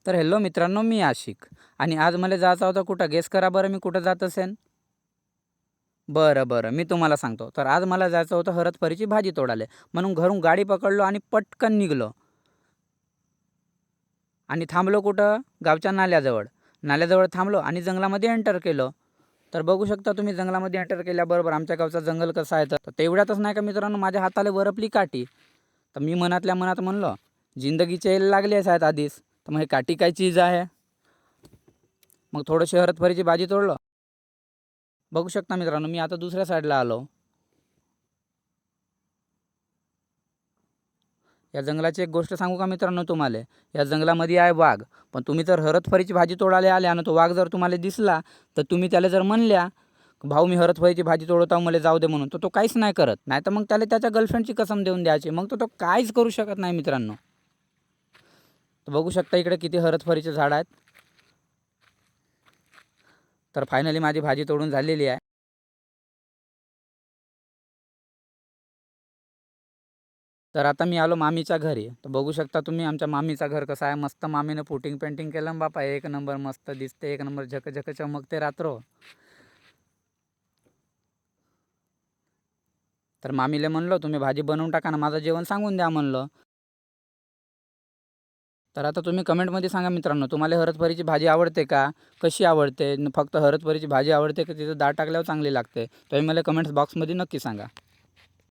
तर हॅलो मित्रांनो, मी आशिक आणि आज मला जायचं होतं कुठं, गेस करा बरं मी कुठं जात असेन? बरं मी तुम्हाला सांगतो. तर आज मला जायचं होतं हरतपरीची भाजी तोडायला. म्हणून घरून गाडी पकडलो आणि पटकन निघालो आणि थांबलो कुठं? गावच्या नाल्याजवळ. नाल्याजवळ थांबलो आणि जंगलामध्ये एंटर केलं. तर बघू शकता तुम्ही जंगलामध्ये एंटर केल्याबरोबर आमच्या गावचा जंगल कसा आहे. तर तेवढ्यातच नाही का मित्रांनो, माझ्या हाताला बरपली काठी. तर मी मनातल्या मनात म्हणलं, जिंदगीचे यायला लागलेच आहेत आधीच, तर मग हे काठी काय चीज आहे. मग थोडंशी हरतभरीची भाजी तोडलं. बघू शकता मित्रांनो, मी आता दुसऱ्या साईडला आलो. या जंगलाची एक गोष्ट सांगू का मित्रांनो तुम्हाला? या जंगलामध्ये आहे वाघ. पण तुम्ही जर हरतभरीची भाजी तोडायला आल्या आणि तो वाघ जर तुम्हाला दिसला, तर तुम्ही त्याला जर म्हणल्या, भाऊ मी हरतभरीची भाजी तोडत आहो, मला जाऊ दे म्हणून, तर तो काहीच नाही करत. नाही तर मग त्याला त्याच्या गर्लफ्रेंडची कसम देऊन द्यायची. मग तो काहीच करू शकत नाही मित्रांनो. तर बघू शकता इकडे किती हरतभरीचे झाड आहेत. तर फायनली माझी भाजी तोडून झालेली आहे. तर आता मी आलो मामीच्या घरी. तर बघू शकता तुम्ही आमच्या मामीचं घर कसं आहे. मस्त मामीनं पुटिंग पेंटिंग केलं ना बापा, एक नंबर मस्त दिसते, एक नंबर झक चमकते रात्र. तर मामीले म्हणलं तुम्ही भाजी बनवून टाका ना, माझं जेवण सांगून द्या म्हणलं. तर आता तुम्ही कमेंटमध्ये सांगा मित्रांनो, तुम्हाला हरतभरीची भाजी आवडते का? कशी आवडते? फक्त हरतभरीची भाजी आवडते का तिथं डाळ टाकल्यावर चांगली लागते? तुम्ही मला कमेंट्स बॉक्समध्ये नक्की सांगा.